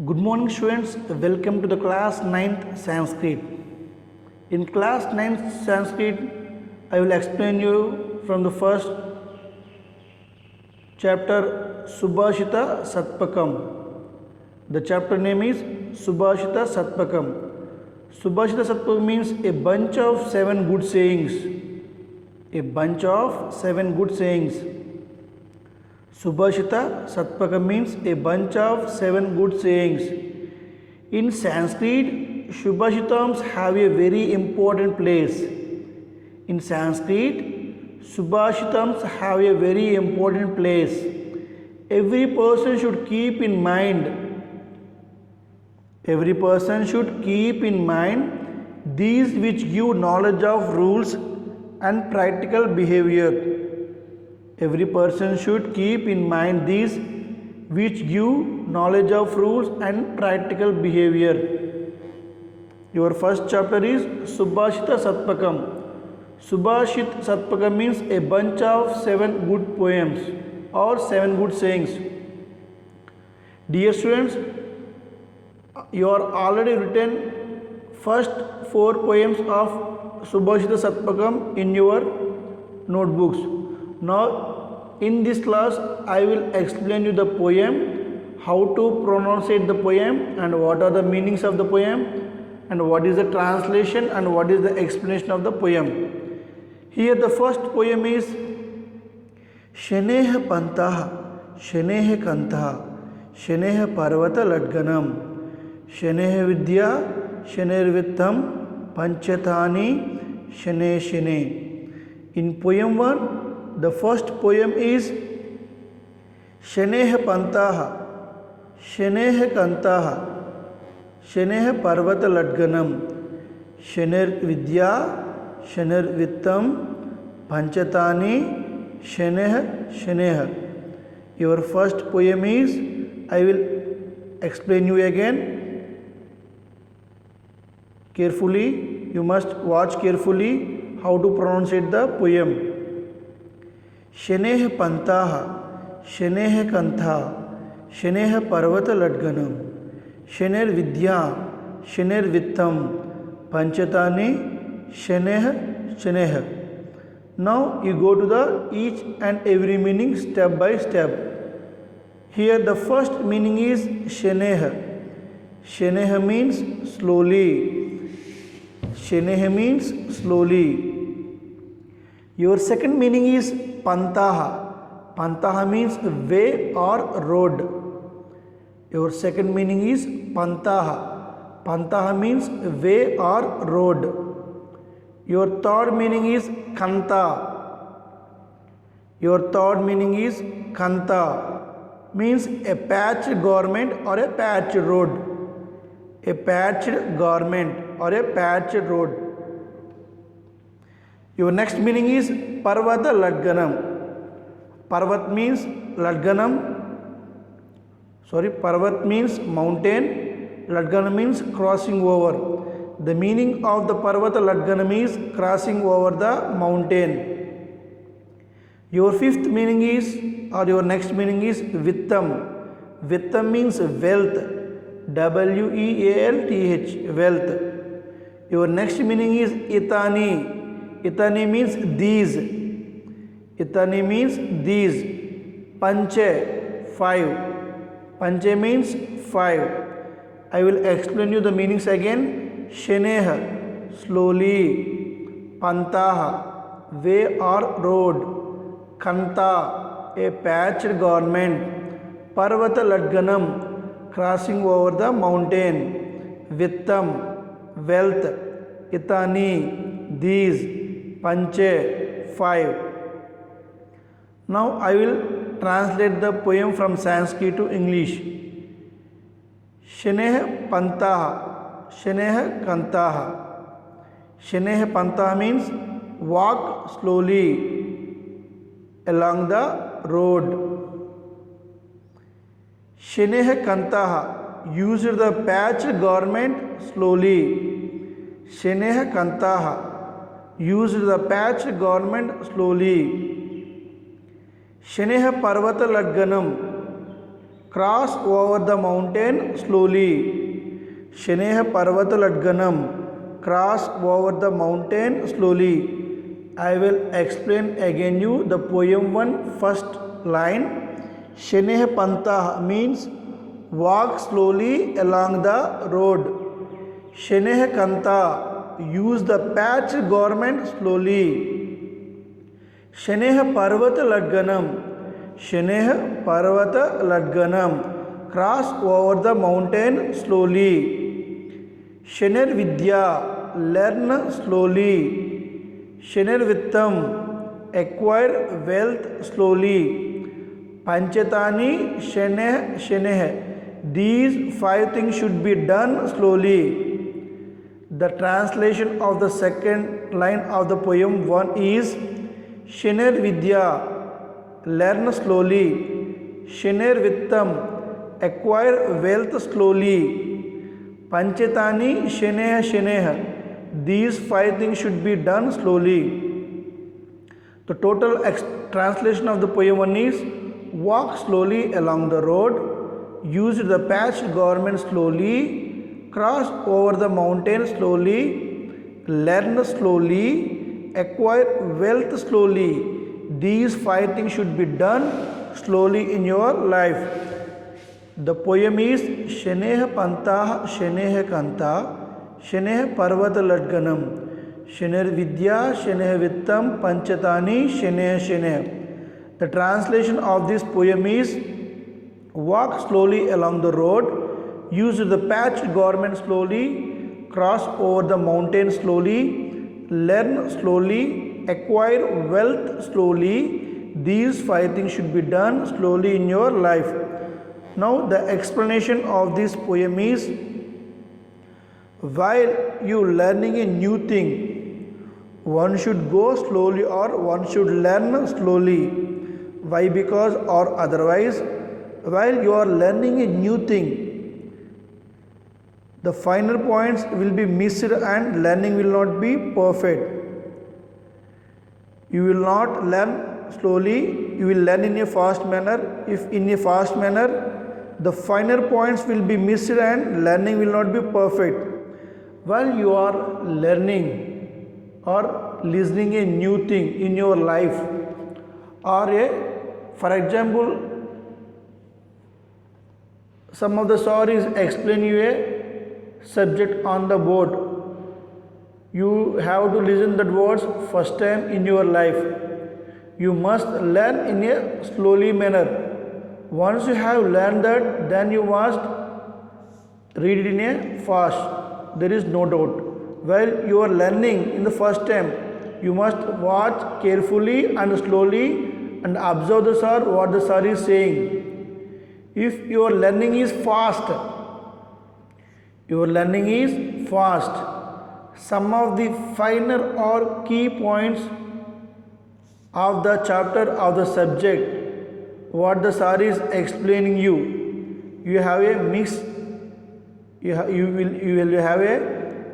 Good morning students, welcome to the class 9th Sanskrit. In class 9th Sanskrit, I will explain you from the first chapter Subhashita Satpakam. The chapter name is Subhashita Satpakam. Subhashita Satpakam means a bunch of 7 good sayings. A bunch of 7 good sayings. Subhashita Satpakam means a bunch of 7 good sayings. In Sanskrit, Subhashitams have a very important place. In Sanskrit, Subhashitams have a very important place. Every person should keep in mind. Every person should keep in mind these which give knowledge of rules and practical behavior. Every person should keep in mind these which give knowledge of rules and practical behavior. Your first chapter is Subhashita Satpakam. Subhashit Satpakam means a bunch of 7 good poems or 7 good sayings. Dear students, you are already written first 4 poems of Subhashita Satpakam in your notebooks. Now in this class I will explain you the poem, how to pronounce the poem and what are the meanings of the poem and what is the translation and what is the explanation of the poem. Here the first poem is Shaneh Pantah, Shaneh Kantah, Shaneh Parvata Ladganam, Shaneh Vidya, Shaneh Vittam, Panchatani, Shaneh Shaneh. In poem 1, the first poem is Shaneh Pantaha, Shaneh Kantaha, Shaneh Parvata Ladganam, Shaneh Vidya, Shaneh Vittam, Panchatani, Shaneh Shaneh. Your first poem is, I will explain you again. Carefully, you must watch carefully how to pronounce the poem. Shaneh Pantaha, Shaneh Kantha, Shaneh Parvata Ladganam, Shaneh Vidya, Shaneh Vittam, Panchatani, Shaneh Shaneh. Now you go to the each and every meaning step by step. Here the first meaning is Shaneh. Shaneh means slowly. Shaneh means slowly. Your second meaning is Pantaha. Pantaha means way or road. Your second meaning is Pantaha. Pantaha means way or road. Your third meaning is Kanta. Your third meaning is Kanta. Means a patched garment or a patched road. A patched garment or a patched road. Your next meaning is Parvata Ladganam. Parvat means Ladganam. Parvat means mountain. Ladganam means crossing over. The meaning of the Parvata Ladganam is crossing over the mountain. Your fifth meaning is, or your next meaning is Vittam. Vittam means wealth. W-E-A-L-T-H, wealth. Your next meaning is Itani. Itani means these. Itani means these. Panche, 5. Panche means 5. I will explain you the meanings again. Shaneh, slowly. Pantaha, way or road. Kanta, a patched garment. Parvata Ladganam, crossing over the mountain. Vittam, wealth. Itani, these. Panche, 5. Now I will translate the poem from Sanskrit to English. Shaneh Pantaha, Shaneh Kantaha. Shaneh Pantaha means walk slowly along the road. Shaneh Kantaha, use the patched garment slowly. Shaneh Kantaha, use the patched garment slowly. Shaneh Parvata Ladganam, cross over the mountain slowly. शनैः पर्वतलड्गनं, cross over the mountain slowly. I will explain again you the poem one first line. शनैः पन्तः means walk slowly along the road. शनैः कन्ता, use the patched garment slowly. शनैः पर्वतलड्गनं, शनैः पर्वतलड्गनं, cross over the mountain slowly. शनैर्विद्या, learn slowly. शनैर्वित्तं, acquire wealth slowly. पंचतानि शनैः शनैः, these 5 things should be done slowly. The translation of the second line of the poem 1 is शनैर्विद्या, learn slowly. शनैर्वित्तं, acquire wealth slowly. पंचतानि शनैः शनैः, these 5 things should be done slowly. The total translation of the poem 1 is walk slowly along the road, use the patched garment slowly, cross over the mountain slowly, learn slowly, acquire wealth slowly. These 5 things should be done slowly in your life. The poem is शनैः पन्तः शनैः कन्ता शनैः पर्वतलड्गनं शनैर्विद्या शनैर्वित्तं पंचतानि शनैः शनैः. The translation of this poem is walk slowly along the road, use the patched garment slowly, cross over the mountain slowly, learn slowly, acquire wealth slowly. These 5 things should be done slowly in your life. Now the explanation of this poem is, while you learning a new thing, one should go slowly or one should learn slowly. Why? Because or otherwise, while you are learning a new thing, the final points will be missed and learning will not be perfect. You will not learn slowly, you will learn in a fast manner. If in a fast manner, the final points will be missed and learning will not be perfect. While you are learning or listening a new thing in your life, or for example, some of the stories explain you a subject on the board. You have to listen that words first time in your life. You must learn in a slowly manner. Once you have learned that, then you must read it in a fast. There is no doubt. While you are learning in the first time, you must watch carefully and slowly and observe the sir, what the sir is saying. If your learning is fast, some of the finer or key points of the chapter of the subject, what the sir is explaining you, you have a miss. You will have a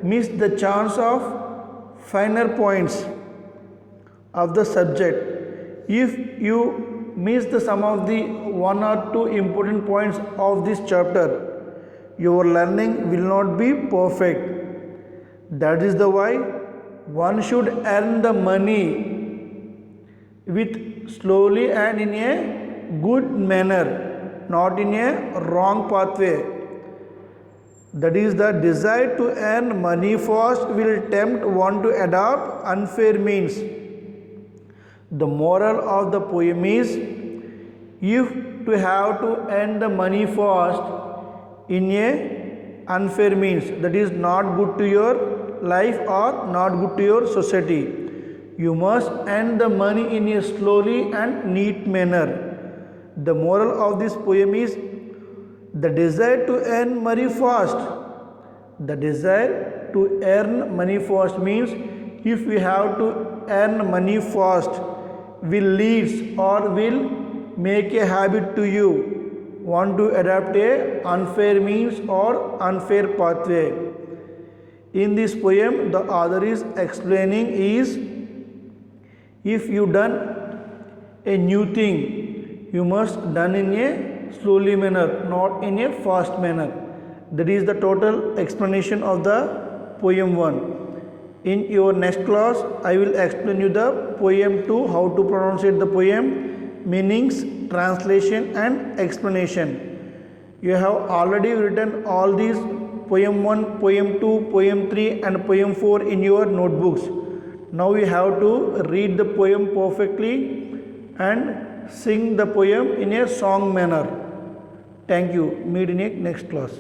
miss the chance of finer points of the subject. If you miss the some of the 1 or 2 important points of this chapter, your learning will not be perfect. That is the why one should earn the money with slowly and in a good manner, not in a wrong pathway. That is, the desire to earn money fast will tempt one to adopt unfair means. The moral of the poem is, if to have to earn the money fast in a unfair means, that is not good to your life or not good to your society. You must earn the money in a slowly and neat manner. The moral of this poem is, the desire to earn money fast. The desire to earn money fast means, if we have to earn money fast, will leads or will make a habit to you want to adapt a unfair means or unfair pathway. In this poem, the author is explaining is, if you done a new thing, you must done in a slowly manner, not in a fast manner. That is the total explanation of the poem 1. In your next class, I will explain you the poem 2, how to pronounce it, the poem, meanings, translation and explanation. You have already written all these poem 1, poem 2, poem 3 and poem 4 in your notebooks. Now you have to read the poem perfectly and sing the poem in a song manner. Thank you. Meet in a next class.